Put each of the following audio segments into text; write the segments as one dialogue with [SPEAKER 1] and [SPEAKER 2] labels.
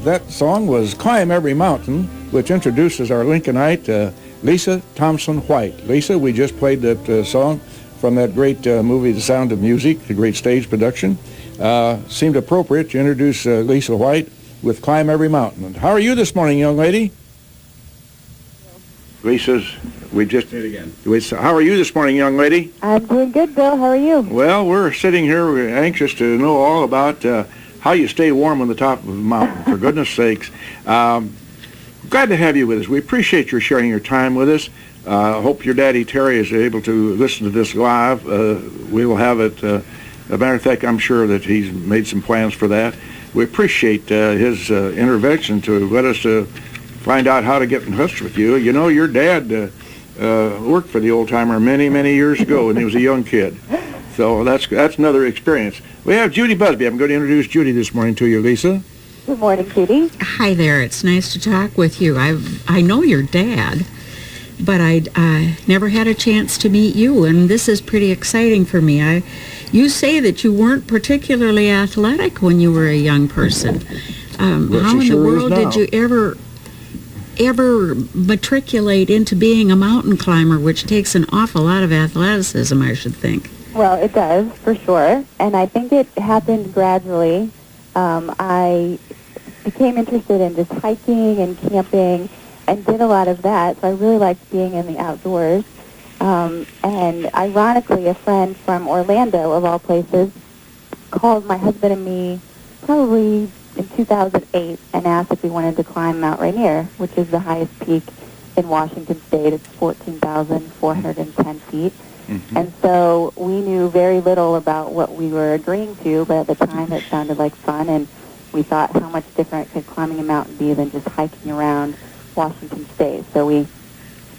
[SPEAKER 1] That song was Climb Every Mountain, which introduces our Lincolnite, Lisa Thompson White. Lisa, we just played that song from that great movie, The Sound of Music, the great stage production. Seemed appropriate to introduce Lisa White with Climb Every Mountain. How are you this morning, young lady? Lisa's, we just did again. How are you this morning, young lady?
[SPEAKER 2] I'm doing good, Bill. How are you?
[SPEAKER 1] Well, we're sitting here, we're anxious to know all about how you stay warm on the top of the mountain, for goodness sakes. Glad to have you with us. We appreciate your sharing your time with us. Hope your daddy Terry is able to listen to this live. We will have it. As a matter of fact, I'm sure that he's made some plans for that. We appreciate his intervention to let us find out how to get in touch with you. You know, your dad worked for the Old Timer many, many years ago when he was a young kid. So that's another experience. We have Judy Busby. I'm going to introduce Judy this morning to you, Lisa.
[SPEAKER 2] Good morning, Judy.
[SPEAKER 3] Hi there. It's nice to talk with you. I know your dad, but I never had a chance to meet you, and this is pretty exciting for me. You say that you weren't particularly athletic when you were a young person. How in the world did you ever matriculate into being a mountain climber, which takes an awful lot of athleticism, I should think?
[SPEAKER 2] Well, it does, for sure, and I think it happened gradually. I became interested in just hiking and camping and did a lot of that, so I really liked being in the outdoors. And ironically, a friend from Orlando, of all places, called my husband and me probably in 2008 and asked if we wanted to climb Mount Rainier, which is the highest peak in Washington State. It's 14,410 feet. Mm-hmm. And so we knew very little about what we were agreeing to, but at the time it sounded like fun, and we thought how much different could climbing a mountain be than just hiking around Washington State. So we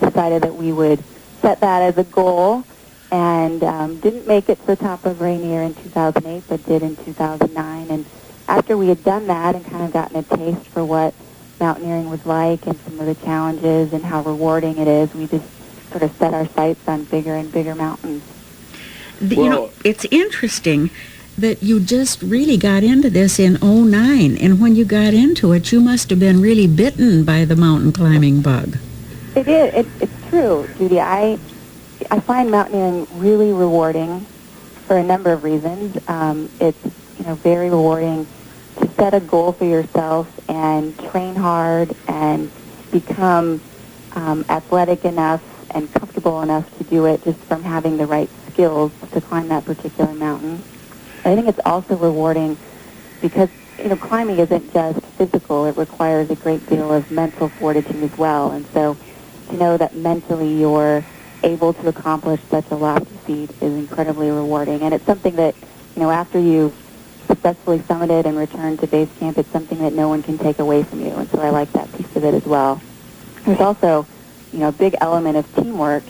[SPEAKER 2] decided that we would set that as a goal, and didn't make it to the top of Rainier in 2008, but did in 2009. And after we had done that and kind of gotten a taste for what mountaineering was like and some of the challenges and how rewarding it is, we just sort of set our sights on bigger and bigger mountains.
[SPEAKER 3] You know, it's interesting that you just really got into this in 2009, and when you got into it, you must have been really bitten by the mountain climbing bug.
[SPEAKER 2] It is. It's true, Judy. I find mountaineering really rewarding for a number of reasons. It's very rewarding to set a goal for yourself and train hard and become athletic enough and comfortable enough to do it just from having the right skills to climb that particular mountain. I think it's also rewarding because, climbing isn't just physical. It requires a great deal of mental fortitude as well. And so to know that mentally you're able to accomplish such a lofty feat is incredibly rewarding. And it's something that, after you've successfully summited and returned to base camp, it's something that no one can take away from you. And so I like that piece of it as well. There's also a big element of teamwork,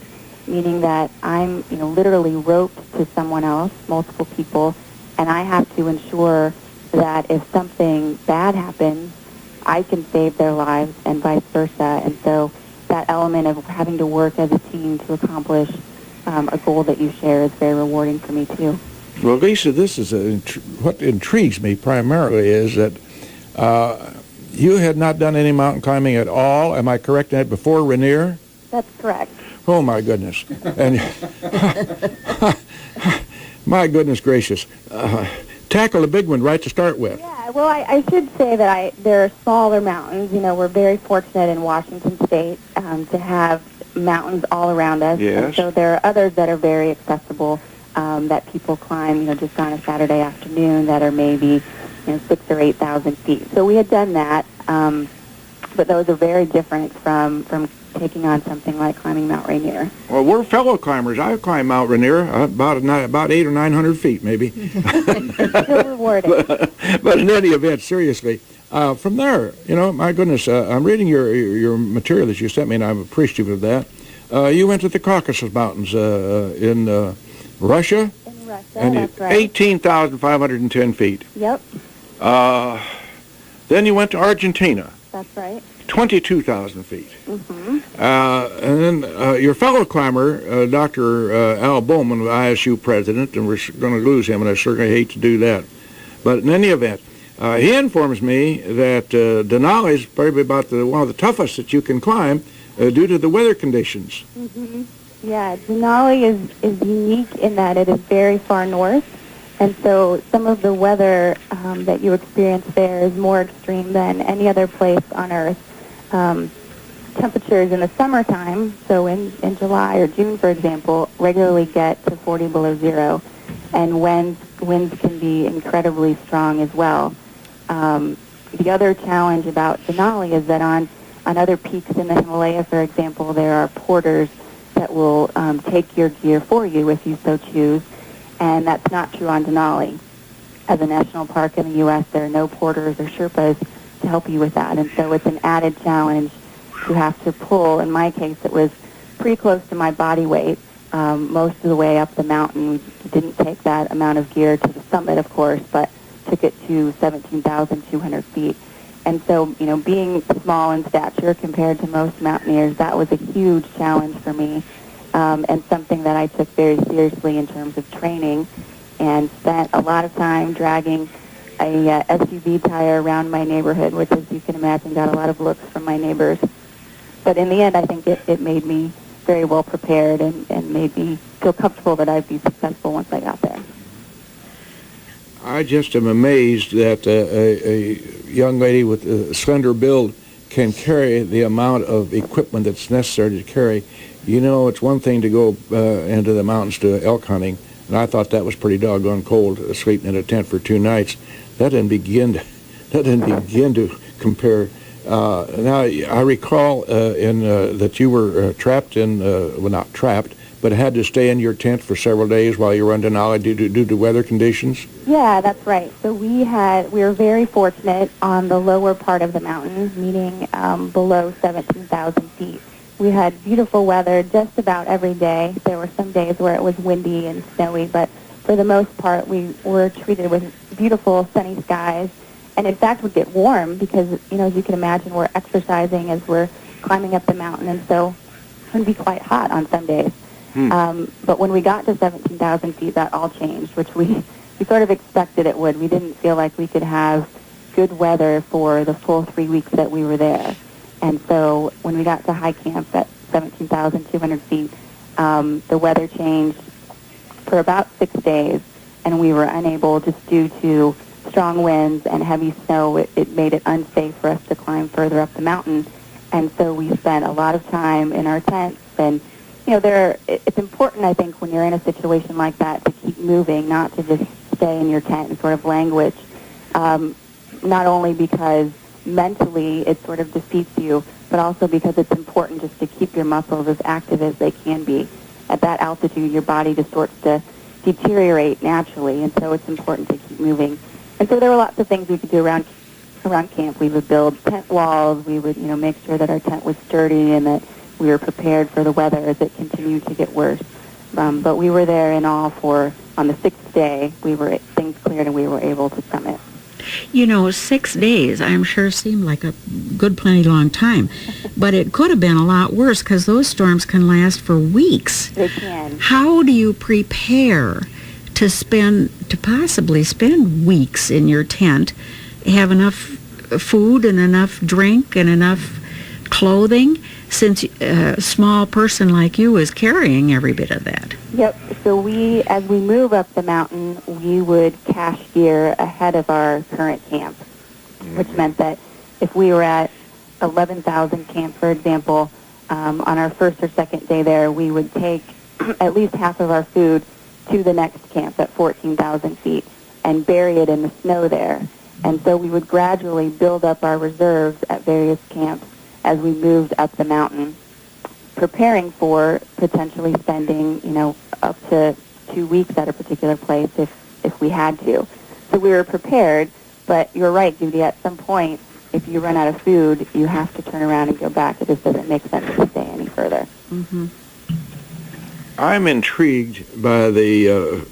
[SPEAKER 2] meaning that I'm, literally roped to someone else, multiple people, and I have to ensure that if something bad happens, I can save their lives and vice versa. And so that element of having to work as a team to accomplish a goal that you share is very rewarding for me, too.
[SPEAKER 1] Well, Lisa, this is what intrigues me primarily is that you had not done any mountain climbing at all. Am I correct in that, before Rainier?
[SPEAKER 2] That's correct.
[SPEAKER 1] Oh, my goodness. And my goodness gracious. Tackle a big one right to start with.
[SPEAKER 2] Yeah, well, I should say that there are smaller mountains. We're very fortunate in Washington State to have mountains all around us.
[SPEAKER 1] Yes.
[SPEAKER 2] And so there are others that are very accessible that people climb, just on a Saturday afternoon that are maybe 6,000 or 8,000 feet. So we had done that, but those are very different from taking on something like climbing Mount Rainier.
[SPEAKER 1] Well, we're fellow climbers. I've climbed Mount Rainier about 800 or 900 feet, maybe.
[SPEAKER 2] Still rewarding.
[SPEAKER 1] But in any event, seriously, from there, my goodness, I'm reading your material that you sent me, and I'm appreciative of that. You went to the Caucasus Mountains in Russia,
[SPEAKER 2] In Russia,
[SPEAKER 1] and
[SPEAKER 2] that's right.
[SPEAKER 1] 18,510 feet.
[SPEAKER 2] Yep,
[SPEAKER 1] Then you went to Argentina,
[SPEAKER 2] that's right.
[SPEAKER 1] 22,000 feet.
[SPEAKER 2] Mm-hmm.
[SPEAKER 1] And then your fellow climber, Dr. Al Bowman, ISU president, and we're going to lose him, and I certainly hate to do that. But in any event, he informs me that Denali is probably about one of the toughest that you can climb due to the weather conditions.
[SPEAKER 2] Mm-hmm. Yeah, Denali is unique in that it is very far north, and so some of the weather that you experience there is more extreme than any other place on Earth. Temperatures in the summertime, so in July or June, for example, regularly get to 40 below zero, and winds can be incredibly strong as well. The other challenge about Denali is that on other peaks in the Himalaya, for example, there are porters that will take your gear for you if you so choose, and that's not true on Denali. As a national park in the U.S., there are no porters or Sherpas to help you with that, and so it's an added challenge to have to pull. In my case, it was pretty close to my body weight most of the way up the mountain. We didn't take that amount of gear to the summit, of course, but took it to 17,200 feet. And so, being small in stature compared to most mountaineers, that was a huge challenge for me, and something that I took very seriously in terms of training, and spent a lot of time dragging a SUV tire around my neighborhood, which, as you can imagine, got a lot of looks from my neighbors. But in the end, I think it made me very well prepared and made me feel comfortable that I'd be successful once I got there.
[SPEAKER 1] I just am amazed that a young lady with a slender build can carry the amount of equipment that's necessary to carry. It's one thing to go into the mountains to elk hunting, and I thought that was pretty doggone cold, sleeping in a tent for 2 nights. That didn't begin to compare. Now, I recall that you were trapped in, well, not trapped, but had to stay in your tent for several days while you were on Denali due to weather conditions?
[SPEAKER 2] Yeah, that's right. So we were very fortunate on the lower part of the mountain, meaning below 17,000 feet. We had beautiful weather just about every day. There were some days where it was windy and snowy, but for the most part, we were treated with beautiful sunny skies, and in fact would get warm because, as you can imagine, we're exercising as we're climbing up the mountain, and so it would be quite hot on some days. But when we got to 17,000 feet, that all changed, which we sort of expected it would. We didn't feel like we could have good weather for the full 3 weeks that we were there. And so when we got to high camp at 17,200 feet, the weather changed for about 6 days, and we were unable, just due to strong winds and heavy snow, it made it unsafe for us to climb further up the mountain. And so we spent a lot of time in our tents, and it's important, I think, when you're in a situation like that to keep moving, not to just stay in your tent and sort of languish, not only because mentally it sort of defeats you, but also because it's important just to keep your muscles as active as they can be. At that altitude, your body just starts to deteriorate naturally, and so it's important to keep moving. And so there were lots of things we could do around camp. We would build tent walls. We would, make sure that our tent was sturdy and that we were prepared for the weather as it continued to get worse. But we were there in all on the 6th day, things cleared and we were able to summit.
[SPEAKER 3] 6 days, I'm sure, seemed like a good, plenty long time. But it could have been a lot worse because those storms can last for weeks.
[SPEAKER 2] They can.
[SPEAKER 3] How do you prepare to possibly spend weeks in your tent, have enough food and enough drink and enough clothing, since a small person like you is carrying every bit of that?
[SPEAKER 2] Yep. So as we move up the mountain, we would cache gear ahead of our current camp, which meant that if we were at 11,000 camp, for example, on our first or second day there, we would take at least half of our food to the next camp at 14,000 feet and bury it in the snow there. And so we would gradually build up our reserves at various camps as we moved up the mountain, preparing for potentially spending, up to 2 weeks at a particular place if we had to. So we were prepared, but you're right, Judy, at some point if you run out of food, you have to turn around and go back. It just doesn't make sense to stay any further.
[SPEAKER 3] Mm-hmm.
[SPEAKER 1] I'm intrigued by the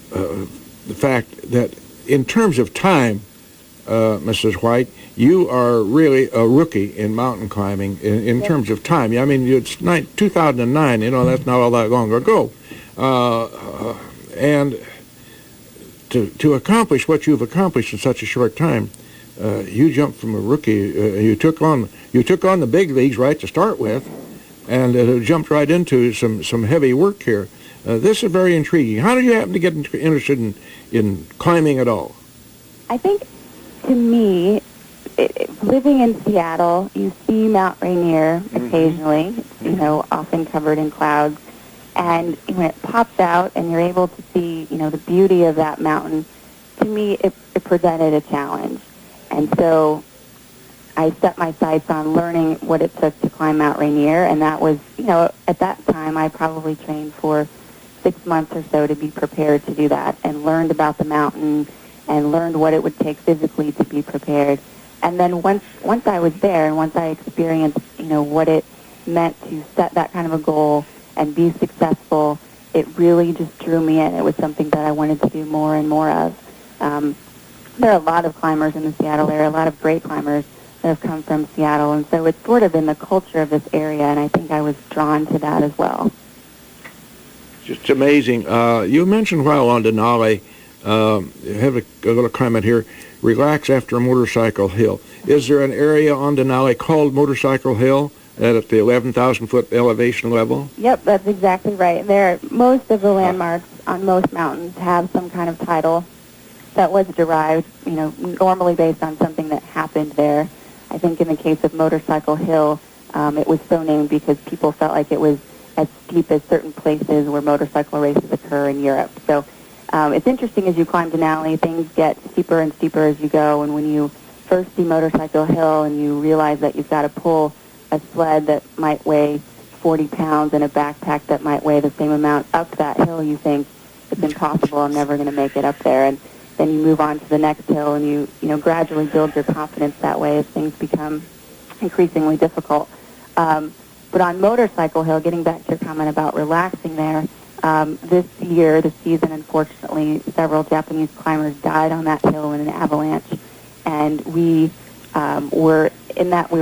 [SPEAKER 1] fact that in terms of time, Mrs. White, you are really a rookie in mountain climbing in terms of time. I mean, it's 2009, that's not all that long ago. And to accomplish what you've accomplished in such a short time, you jumped from a rookie. You took on the big leagues right to start with, and jumped right into some heavy work here. This is very intriguing. How did you happen to get interested in climbing at all?
[SPEAKER 2] I think, to me, living in Seattle, you see Mount Rainier occasionally, often covered in clouds. And when it pops out and you're able to see, the beauty of that mountain, to me, it presented a challenge. And so I set my sights on learning what it took to climb Mount Rainier. And that was, at that time, I probably trained for 6 months or so to be prepared to do that, and learned about the mountain and learned what it would take physically to be prepared. And then once I was there and once I experienced, what it meant to set that kind of a goal and be successful, it really just drew me in. It was something that I wanted to do more and more of. There are a lot of climbers in the Seattle area, a lot of great climbers that have come from Seattle, and so it's sort of in the culture of this area, and I think I was drawn to that as well.
[SPEAKER 1] Just amazing. You mentioned while on Denali, have a little comment here, relax after a motorcycle hill. Is there an area on Denali called Motorcycle Hill at the 11,000-foot elevation level?
[SPEAKER 2] Yep, that's exactly right. Most of the landmarks on most mountains have some kind of title that was derived, normally based on something that happened there. I think in the case of Motorcycle Hill, it was so named because people felt like it was as steep as certain places where motorcycle races occur in Europe. So it's interesting as you climb Denali, things get steeper and steeper as you go, and when you first see Motorcycle Hill and you realize that you've got to pull a sled that might weigh 40 pounds and a backpack that might weigh the same amount up that hill, you think, it's impossible, I'm never going to make it up there. And then you move on to the next hill, and you gradually build your confidence that way as things become increasingly difficult. But on Motorcycle Hill, getting back to your comment about relaxing there, this year, this season, unfortunately, several Japanese climbers died on that hill in an avalanche, and we were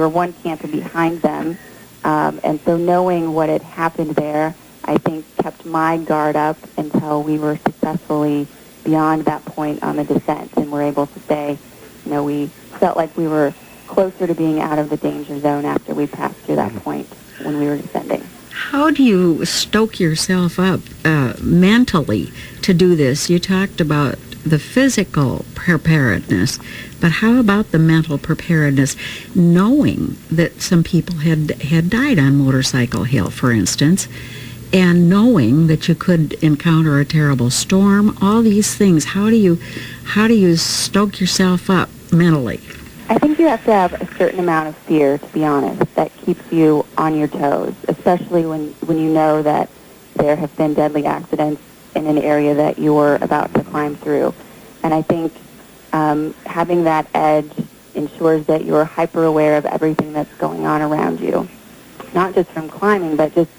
[SPEAKER 2] one camp behind them, and so knowing what had happened there, I think kept my guard up until we were successfully beyond that point on the descent, and were able to say, we felt like we were closer to being out of the danger zone after we passed through that point when we were descending.
[SPEAKER 3] How do you stoke yourself up mentally to do this? You talked about the physical preparedness, but how about the mental preparedness, knowing that some people had died on Motorcycle Hill, for instance, and knowing that you could encounter a terrible storm, all these things? How do you stoke yourself up mentally?
[SPEAKER 2] I think you have to have a certain amount of fear, to be honest, that keeps you on your toes, especially when you know that there have been deadly accidents in an area that you're about to climb through. And I think having that edge ensures that you're hyper aware of everything that's going on around you, not just from climbing, but just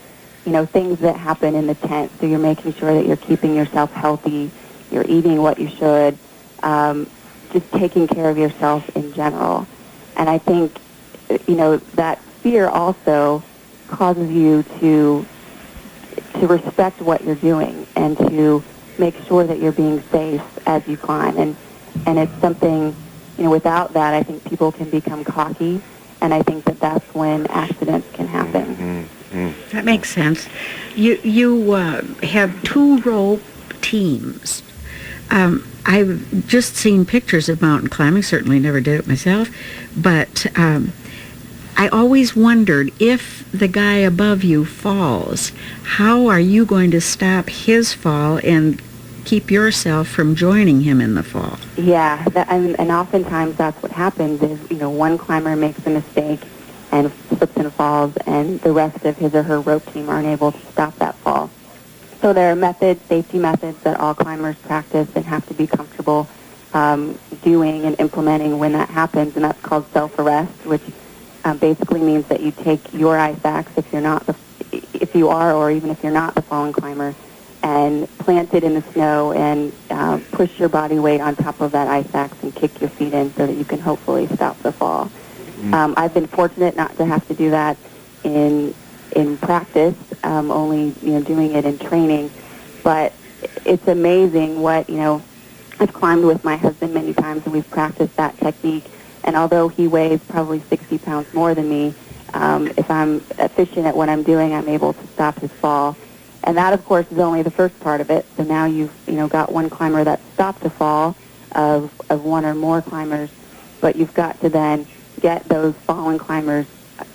[SPEAKER 2] things that happen in the tent. So you're making sure that you're keeping yourself healthy, you're eating what you should, just taking care of yourself in general. And I think, that fear also causes you to respect what you're doing and to make sure that you're being safe as you climb. And it's something, without that, I think people can become cocky, and I think that that's when accidents can happen.
[SPEAKER 3] That makes sense. You have 2 rope teams. I've just seen pictures of mountain climbing, certainly never did it myself, but I always wondered, if the guy above you falls, how are you going to stop his fall and keep yourself from joining him in the fall?
[SPEAKER 2] Yeah, and oftentimes that's what happens is, one climber makes a mistake and slips and falls, and the rest of his or her rope team aren't able to stop that fall. So there are safety methods that all climbers practice and have to be comfortable doing and implementing when that happens, and that's called self-arrest, which basically means that you take your ice axe, if you are, or even if you're not the fallen climber, and plant it in the snow and push your body weight on top of that ice axe and kick your feet in so that you can hopefully stop the fall. I've been fortunate not to have to do that in practice, only doing it in training, but it's amazing what I've climbed with my husband many times, and we've practiced that technique. And although he weighs probably 60 pounds more than me, if I'm efficient at what I'm doing, I'm able to stop his fall. And that, of course, is only the first part of it. So now you've got one climber that stopped a fall of one or more climbers, but you've got to then get those fallen climbers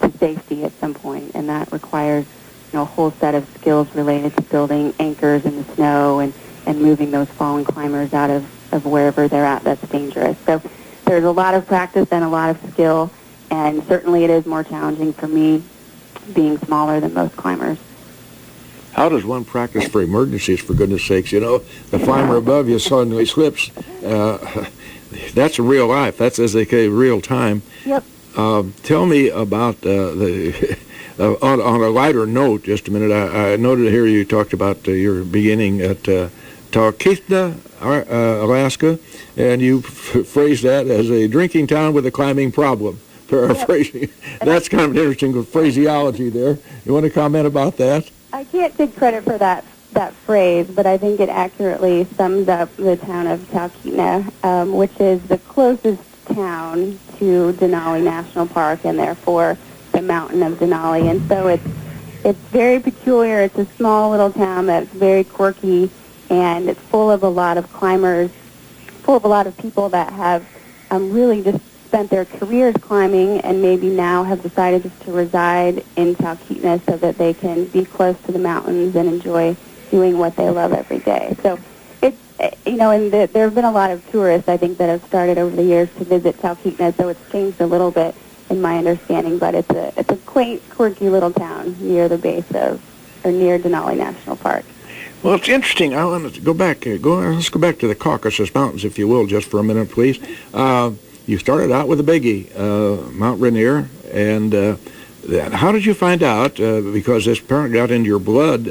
[SPEAKER 2] to safety at some point, and that requires a whole set of skills related to building anchors in the snow and moving those fallen climbers out of wherever they're at that's dangerous. So there's a lot of practice and a lot of skill, and certainly it is more challenging for me being smaller than most climbers.
[SPEAKER 1] How does one practice for emergencies, for goodness sakes? The climber above you suddenly slips. That's real life. That's, as they say, real time.
[SPEAKER 2] Yep.
[SPEAKER 1] Tell me about on a lighter note, just a minute, I noted here you talked about your beginning at Talkeetna, Alaska, and you phrased that as a drinking town with a climbing problem. Paraphrasing. Yep. That's kind of an interesting phraseology there. You want to comment about that?
[SPEAKER 2] I can't take credit for that phrase, but I think it accurately sums up the town of Talkeetna, which is the closest town to Denali National Park, and therefore the mountain of Denali. And so it's very peculiar. It's a small little town that's very quirky, and it's full of a lot of climbers, full of a lot of people that have really just spent their careers climbing and maybe now have decided just to reside in Talkeetna so that they can be close to the mountains and enjoy doing what they love every day. So it's, and there have been a lot of tourists, I think, that have started over the years to visit Talkeetna, so it's changed a little bit in my understanding, but it's a quaint, quirky little town near the base of, or near Denali National Park.
[SPEAKER 1] Well, it's interesting. I want to go back. Let's go back to the Caucasus Mountains, if you will, just for a minute, please. You started out with a biggie, Mount Rainier, and how did you find out? Because this apparently got into your blood.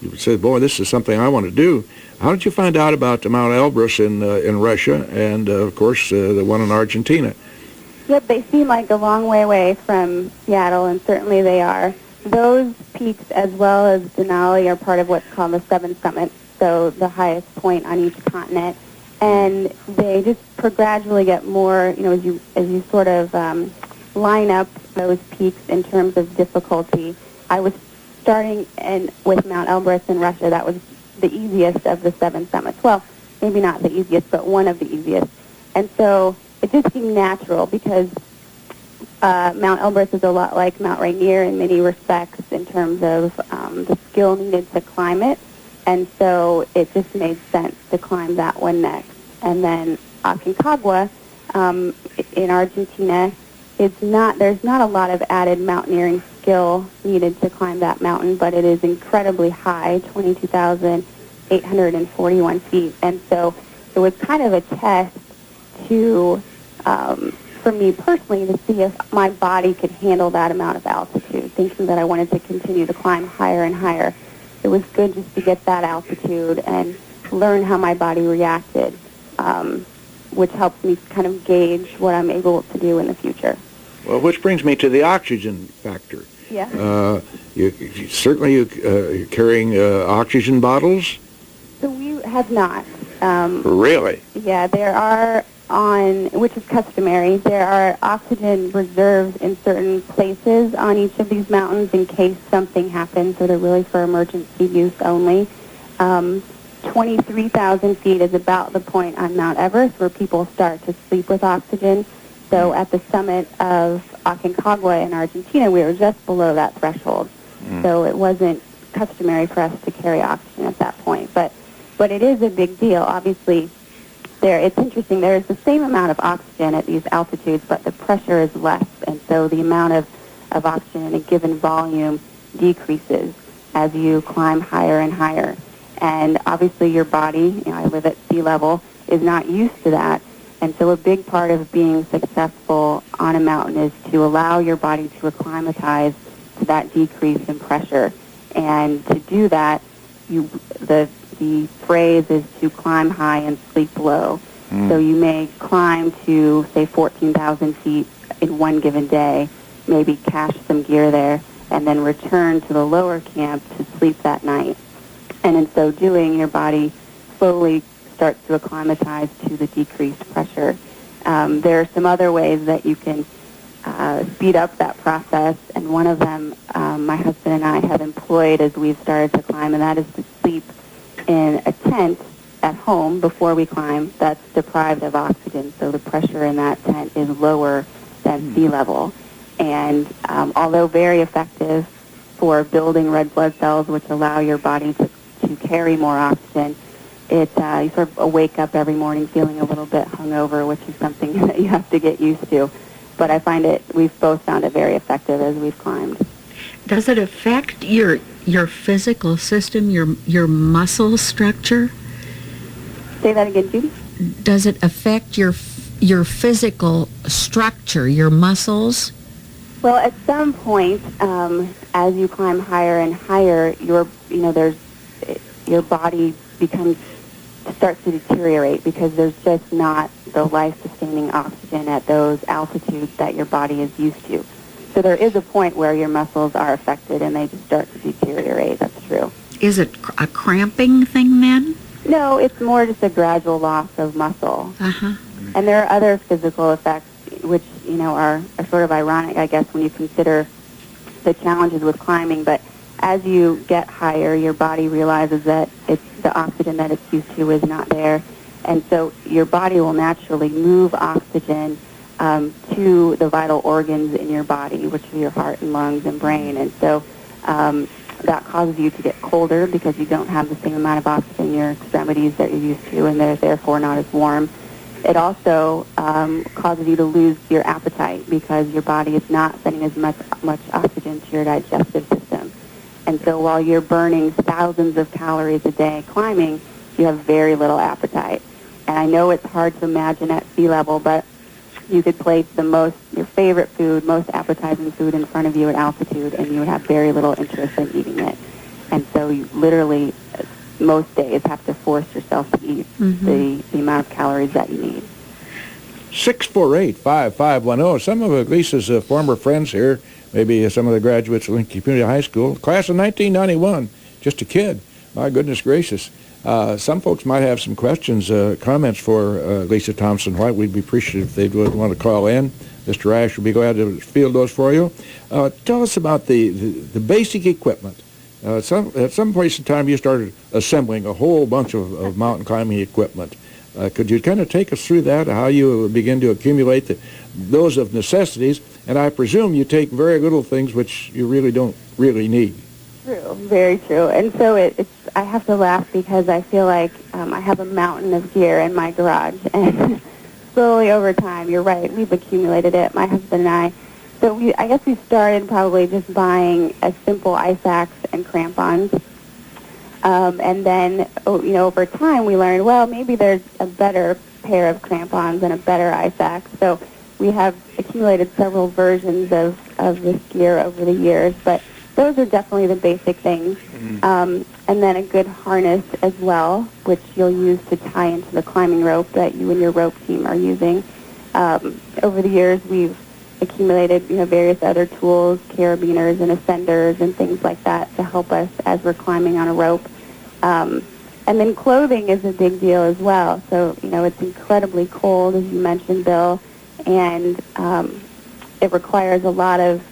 [SPEAKER 1] You said, "Boy, this is something I want to do." How did you find out about Mount Elbrus in Russia, and of course the one in Argentina?
[SPEAKER 2] Yep, they seem like a long way away from Seattle, and certainly they are. Those peaks, as well as Denali, are part of what's called the Seven Summits, so the highest point on each continent. And they just gradually get more, as you sort of line up those peaks in terms of difficulty. I was starting with Mount Elbrus in Russia. That was the easiest of the seven summits. Well, maybe not the easiest, but one of the easiest. And so it just seemed natural because Mount Elbrus is a lot like Mount Rainier in many respects in terms of the skill needed to climb it. And so it just made sense to climb that one next. And then Aconcagua in Argentina, there's not a lot of added mountaineering skill needed to climb that mountain, but it is incredibly high, 22,841 feet. And so it was kind of a test to, for me personally, to see if my body could handle that amount of altitude, thinking that I wanted to continue to climb higher and higher. It was good just to get that altitude and learn how my body reacted, which helps me kind of gauge what I'm able to do in the future.
[SPEAKER 1] Well, which brings me to the oxygen factor.
[SPEAKER 2] Yeah.
[SPEAKER 1] You're carrying oxygen bottles?
[SPEAKER 2] So we have not.
[SPEAKER 1] Really?
[SPEAKER 2] Yeah, there are which is customary, there are oxygen reserves in certain places on each of these mountains in case something happens, so they're really for emergency use only. 23,000 feet is about the point on Mount Everest where people start to sleep with oxygen. So at the summit of Aconcagua in Argentina, we were just below that threshold. So it wasn't customary for us to carry oxygen at that point. But it is a big deal. Obviously, it's interesting. There is the same amount of oxygen at these altitudes, but the pressure is less. And so the amount of oxygen in a given volume decreases as you climb higher and higher. And obviously your body, I live at sea level, is not used to that. And so a big part of being successful on a mountain is to allow your body to acclimatize to that decrease in pressure. And to do that, the phrase is to climb high and sleep low. So you may climb to, say, 14,000 feet in one given day, maybe cache some gear there, and then return to the lower camp to sleep that night. And in so doing, your body slowly starts to acclimatize to the decreased pressure. There are some other ways that you can speed up that process, and one of them my husband and I have employed as we've started to climb, and that is to sleep in a tent at home before we climb that's deprived of oxygen. So the pressure in that tent is lower than sea level. And although very effective for building red blood cells, which allow your body to carry more oxygen, you sort of wake up every morning feeling a little bit hungover, which is something that you have to get used to. But I find we've both found it very effective as we've climbed.
[SPEAKER 3] Does it affect your physical system, your muscle structure?
[SPEAKER 2] Say that again, Judy?
[SPEAKER 3] Does it affect your physical structure, your muscles?
[SPEAKER 2] Well, at some point, as you climb higher and higher, your body starts to deteriorate because there's just not the life-sustaining oxygen at those altitudes that your body is used to. So there is a point where your muscles are affected and they just start to deteriorate. That's true.
[SPEAKER 3] Is it a cramping thing then?
[SPEAKER 2] No, it's more just a gradual loss of muscle.
[SPEAKER 3] Uh-huh.
[SPEAKER 2] And there are other physical effects which, are sort of ironic, I guess, when you consider the challenges with climbing. But as you get higher, your body realizes that the oxygen that it's used to is not there. And so your body will naturally move oxygen to the vital organs in your body, which are your heart and lungs and brain. And so that causes you to get colder because you don't have the same amount of oxygen in your extremities that you're used to, and they're therefore not as warm. It also causes you to lose your appetite because your body is not sending as much oxygen to your digestive system. And so while you're burning thousands of calories a day climbing, you have very little appetite. And I know it's hard to imagine at sea level, but you could place your favorite food, most appetizing food in front of you at altitude, and you would have very little interest in eating it. And so you literally, most days, have to force yourself to eat the amount of calories that you need.
[SPEAKER 1] 648-5510. Some of Lisa's former friends here, maybe some of the graduates of Lincoln Community High School, class of 1991, just a kid. My goodness gracious. Some folks might have some questions, comments for Lisa Thompson White. We'd be appreciative if they would want to call in. Mr. Ash would be glad to field those for you. Tell us about the basic equipment. At some place in time, you started assembling a whole bunch of mountain climbing equipment. Could you kind of take us through that, how you begin to accumulate those of necessities? And I presume you take very little things which you really don't really need.
[SPEAKER 2] True, very true. And so I have to laugh because I feel like I have a mountain of gear in my garage. And slowly over time, you're right, we've accumulated it, my husband and I. So I guess we started probably just buying a simple ice axe and crampons. And then, over time we learned, well, maybe there's a better pair of crampons and a better ice axe. So we have accumulated several versions of this gear over the years, but those are definitely the basic things. And then a good harness as well, which you'll use to tie into the climbing rope that you and your rope team are using. Over the years, we've accumulated various other tools, carabiners and ascenders and things like that to help us as we're climbing on a rope. And then clothing is a big deal as well. So, it's incredibly cold, as you mentioned, Bill, and it requires a lot of,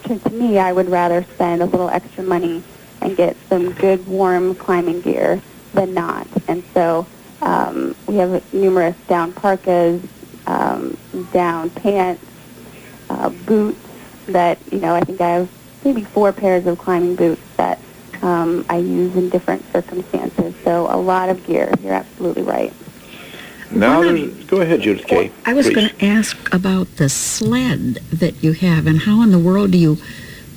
[SPEAKER 2] to me, I would rather spend a little extra money and get some good, warm climbing gear than not. And so we have numerous down parkas, down pants, boots that, I think I have maybe 4 pairs of climbing boots that I use in different circumstances. So a lot of gear. You're absolutely right.
[SPEAKER 1] Now, go ahead, Judith Kay.
[SPEAKER 3] I was going to ask about the sled that you have, and how in the world do you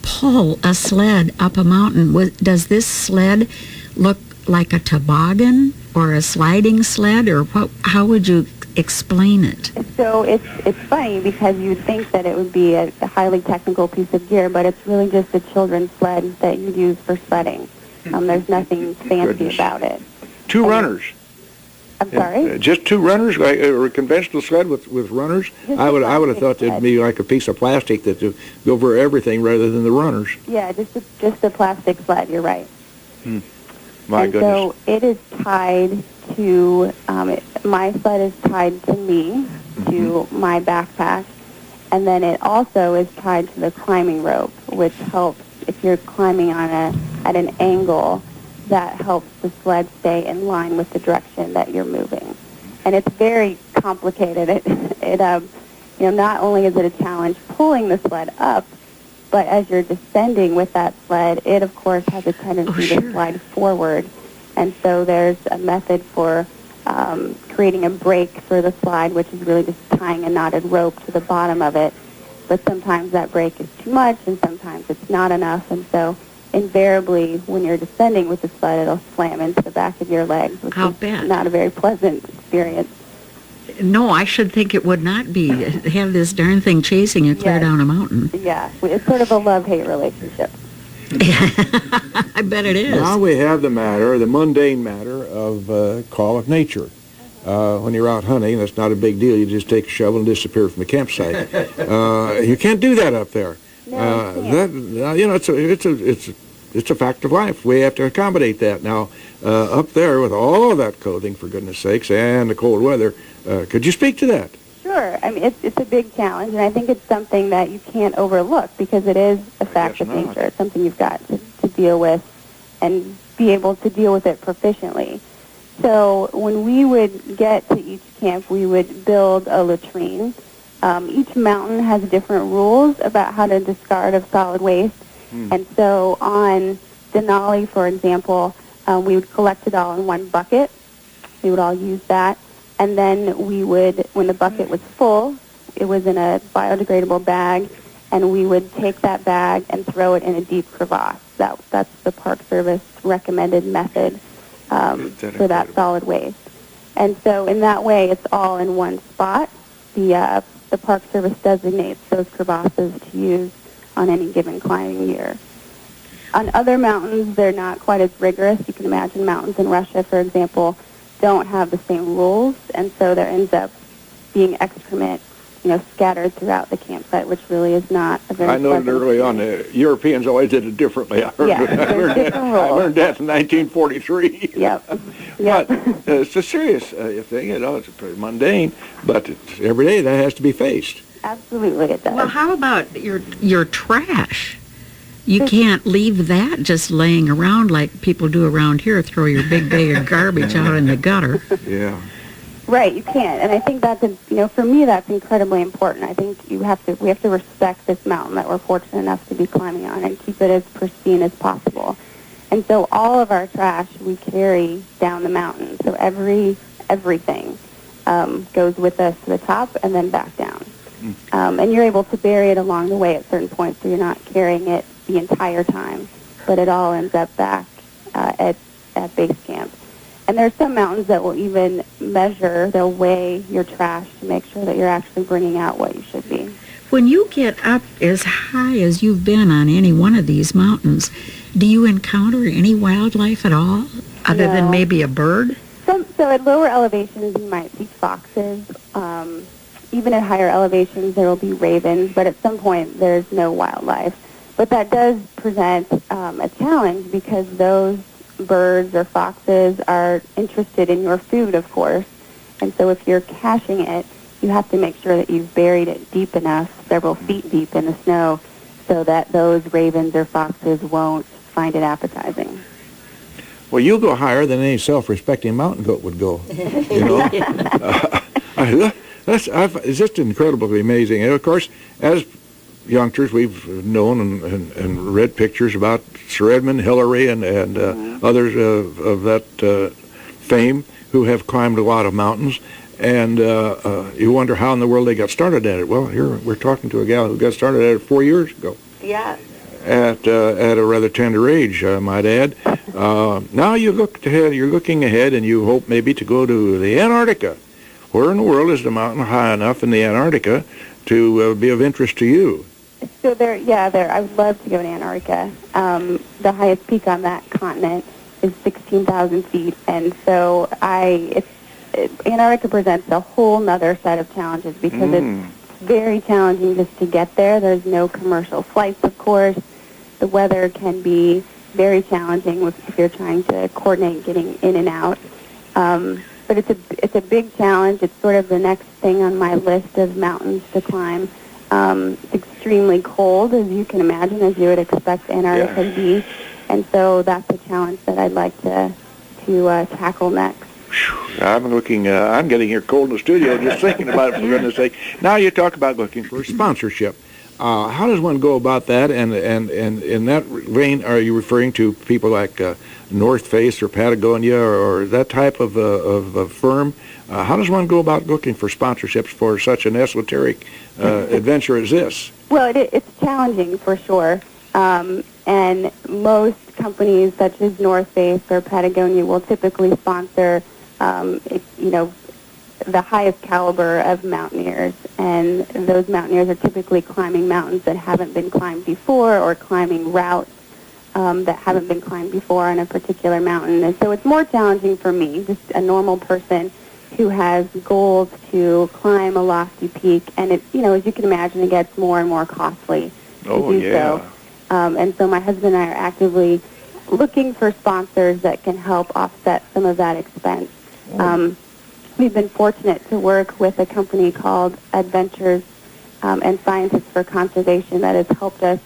[SPEAKER 3] pull a sled up a mountain? Does this sled look like a toboggan or a sliding sled, or how would you explain it?
[SPEAKER 2] So it's funny because you'd think that it would be a highly technical piece of gear, but it's really just a children's sled that you'd use for sledding. There's nothing fancy about it.
[SPEAKER 1] Two runners.
[SPEAKER 2] I'm sorry?
[SPEAKER 1] Just two runners, like a conventional sled with runners? I would have thought it'd be like a piece of plastic that would go over everything rather than the runners.
[SPEAKER 2] Yeah, just a plastic sled, you're right.
[SPEAKER 1] My
[SPEAKER 2] and
[SPEAKER 1] goodness.
[SPEAKER 2] So it is tied to, my sled is tied to me, to my backpack, and then it also is tied to the climbing rope, which helps if you're climbing at an angle, that helps the sled stay in line with the direction that you're moving. And it's very complicated. Not only is it a challenge pulling the sled up, but as you're descending with that sled, it of course has a tendency to slide forward. And so there's a method for creating a brake for the slide, which is really just tying a knotted rope to the bottom of it. But sometimes that brake is too much, and sometimes it's not enough. And so invariably, when you're descending with the sled, it'll slam into the back of your legs, which is not a very pleasant experience.
[SPEAKER 3] No, I should think it would not be. Have this darn thing chasing you clear down a mountain.
[SPEAKER 2] Yeah, it's sort of a love-hate relationship.
[SPEAKER 3] I bet it is.
[SPEAKER 1] Now we have the mundane matter of call of nature. When you're out hunting, that's not a big deal. You just take a shovel and disappear from the campsite. You can't do that up there. It's a fact of life. We have to accommodate that. Now, up there with all of that clothing, for goodness sakes, and the cold weather, could you speak to that?
[SPEAKER 2] Sure. I mean, it's a big challenge, and I think it's something that you can't overlook because it is a fact of nature. It's something you've got to deal with and be able to deal with it proficiently. So when we would get to each camp, we would build a latrine. Each mountain has different rules about how to discard of solid waste. And so on Denali, for example, we would collect it all in one bucket. We would all use that. And then we would, when the bucket was full, it was in a biodegradable bag, and we would take that bag and throw it in a deep crevasse. That's the Park Service recommended method for that solid waste. And so in that way, it's all in one spot. The Park Service designates those crevasses to use on any given climbing year. On other mountains, they're not quite as rigorous. You can imagine mountains in Russia, for example, don't have the same rules, and so there ends up being excrement, scattered throughout the campsite, which really is not a very
[SPEAKER 1] I noted early on the Europeans always did it differently. I learned that in 1943.
[SPEAKER 2] Yep.
[SPEAKER 1] But it's a serious thing. It's pretty mundane, but every day that has to be faced.
[SPEAKER 2] Absolutely, it does.
[SPEAKER 3] Well, how about your trash? You can't leave that just laying around like people do around here, throw your big bag of garbage out in the gutter.
[SPEAKER 1] Yeah.
[SPEAKER 2] Right, you can't. And I think that's, for me, that's incredibly important. I think we have to respect this mountain that we're fortunate enough to be climbing on and keep it as pristine as possible. And so all of our trash we carry down the mountain. So everything goes with us to the top and then back down. And you're able to bury it along the way at certain points, so you're not carrying it the entire time, but it all ends up back at base camp. And there's some mountains that will even they'll weigh your trash to make sure that you're actually bringing out what you should be.
[SPEAKER 3] When you get up as high as you've been on any one of these mountains, do you encounter any wildlife at all, other than maybe a bird?
[SPEAKER 2] So at lower elevations, you might see foxes. Even at higher elevations, there will be ravens, but at some point, there's no wildlife. But that does present a challenge because those birds or foxes are interested in your food, of course. And so if you're caching it, you have to make sure that you've buried it deep enough, several feet deep in the snow, so that those ravens or foxes won't find it appetizing.
[SPEAKER 1] Well, you'll go higher than any self-respecting mountain goat would go. It's just incredibly amazing. And of course, as youngsters, we've known and read pictures about Sir Edmund Hillary and others of that fame who have climbed a lot of mountains. And you wonder how in the world they got started at it. Well, here we're talking to a gal who got started at it 4 years ago.
[SPEAKER 2] Yeah.
[SPEAKER 1] at a rather tender age, I might add. Now you're looking ahead, and you hope maybe to go to the Antarctica. Where in the world is the mountain high enough in the Antarctica to be of interest to you?
[SPEAKER 2] So I would love to go to Antarctica. The highest peak on that continent is 16,000 feet, and so Antarctica presents a whole nother set of challenges because it's very challenging just to get there. There's no commercial flights, of course. The weather can be very challenging if you're trying to coordinate getting in and out. But it's a big challenge. It's sort of the next thing on my list of mountains to climb. It's extremely cold, as you can imagine, as you would expect Antarctica to be. And so that's a challenge that I'd like to tackle next.
[SPEAKER 1] I'm getting here cold in the studio just thinking about it, for goodness sake. Now you talk about looking for sponsorship. How does one go about that? And in that vein, are you referring to people like North Face or Patagonia or that type of firm? How does one go about looking for sponsorships for such an esoteric adventure as this?
[SPEAKER 2] Well, it's challenging for sure. And most companies such as North Face or Patagonia will typically sponsor the highest caliber of mountaineers, and those mountaineers are typically climbing mountains that haven't been climbed before or climbing routes that haven't been climbed before on a particular mountain. And so it's more challenging for me, just a normal person who has goals to climb a lofty peak, and as you can imagine, it gets more and more costly to do so. And so my husband and I are actively looking for sponsors that can help offset some of that expense. We've been fortunate to work with a company called Adventures and Scientists for Conservation that has helped us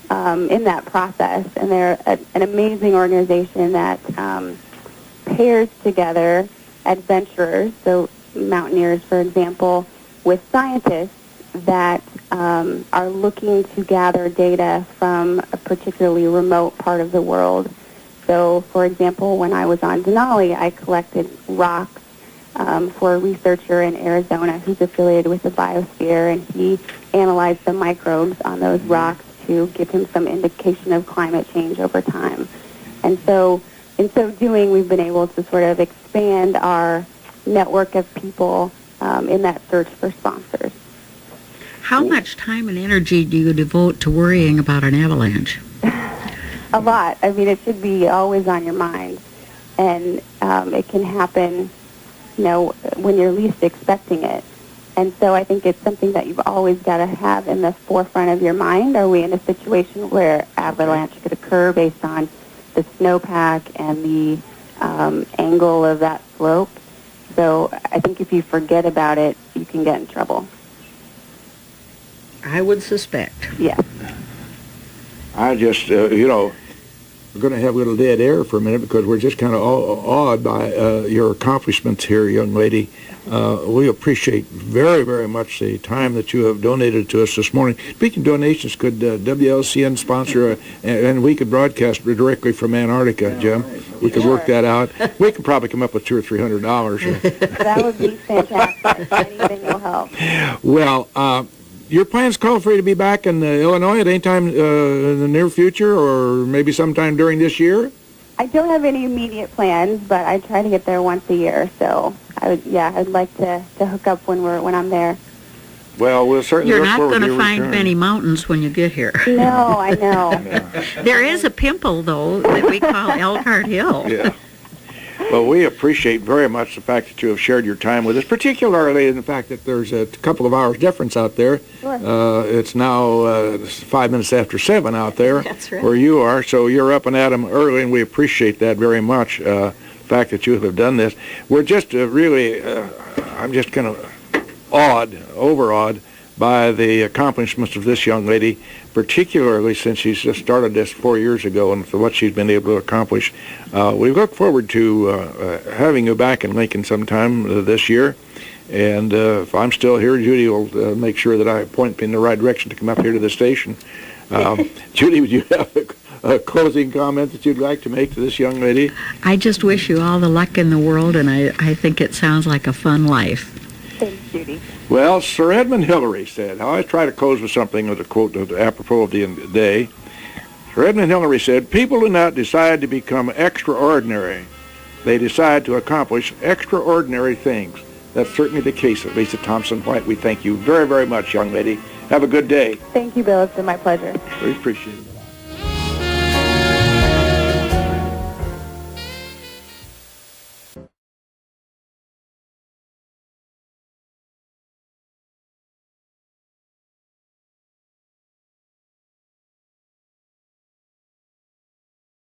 [SPEAKER 2] in that process. And they're an amazing organization that pairs together adventurers, so mountaineers, for example, with scientists that are looking to gather data from a particularly remote part of the world. So, for example, when I was on Denali, I collected rocks for a researcher in Arizona who's affiliated with the biosphere, and he analyzed the microbes on those rocks to give him some indication of climate change over time. And so, in so doing, we've been able to sort of expand our network of people in that search for sponsors.
[SPEAKER 3] How much time and energy do you devote to worrying about an avalanche?
[SPEAKER 2] A lot. I mean, it should be always on your mind. And it can happen, when you're least expecting it. And so I think it's something that you've always got to have in the forefront of your mind. Are we in a situation where avalanche could occur based on the snowpack and the angle of that slope? So I think if you forget about it, you can get in trouble.
[SPEAKER 3] I would suspect.
[SPEAKER 2] Yes.
[SPEAKER 1] I just, we're going to have a little dead air for a minute because we're just kind of awed by your accomplishments here, young lady. We appreciate very, very much the time that you have donated to us this morning. Speaking of donations, could WLCN sponsor, and we could broadcast directly from Antarctica, Jim? We could work that out. We could probably come up with $200 or $300.
[SPEAKER 2] That would be fantastic. Anything will help.
[SPEAKER 1] Well, your plans call for you to be back in Illinois at any time in the near future, or maybe sometime during this year?
[SPEAKER 2] I don't have any immediate plans, but I try to get there once a year. So I'd like to hook up when I'm there.
[SPEAKER 1] Well, we'll certainly
[SPEAKER 3] You're
[SPEAKER 1] look
[SPEAKER 3] not
[SPEAKER 1] forward
[SPEAKER 3] going
[SPEAKER 1] to
[SPEAKER 3] to find
[SPEAKER 1] return.
[SPEAKER 3] many mountains when you get here.
[SPEAKER 2] No, I know.
[SPEAKER 3] There is a pimple, though, that we call Elkhart Hill.
[SPEAKER 1] Yeah. Well, we appreciate very much the fact that you have shared your time with us, particularly in the fact that there's a couple of hours difference out there.
[SPEAKER 2] Sure.
[SPEAKER 1] It's now 5 minutes after 7 out there.
[SPEAKER 3] That's right.
[SPEAKER 1] Where you are, so you're up and at 'em early, and we appreciate that very much, the fact that you have done this. We're just really, I'm just kind of overawed by the accomplishments of this young lady, particularly since she's just started this 4 years ago and for what she's been able to accomplish. We look forward to having you back in Lincoln sometime this year. And if I'm still here, Judy will make sure that I point in the right direction to come up here to the station. Judy, would you have a closing comment that you'd like to make to this young lady?
[SPEAKER 3] I just wish you all the luck in the world, and I think it sounds like a fun life.
[SPEAKER 2] Thanks, Judy.
[SPEAKER 1] Well, Sir Edmund Hillary said, I always try to close with something with a quote apropos of the day. Sir Edmund Hillary said, people do not decide to become extraordinary. They decide to accomplish extraordinary things. That's certainly the case of Lisa Thompson White. We thank you very, very much, young lady. Have a good day.
[SPEAKER 2] Thank you, Bill. It's been my pleasure.
[SPEAKER 1] We appreciate it.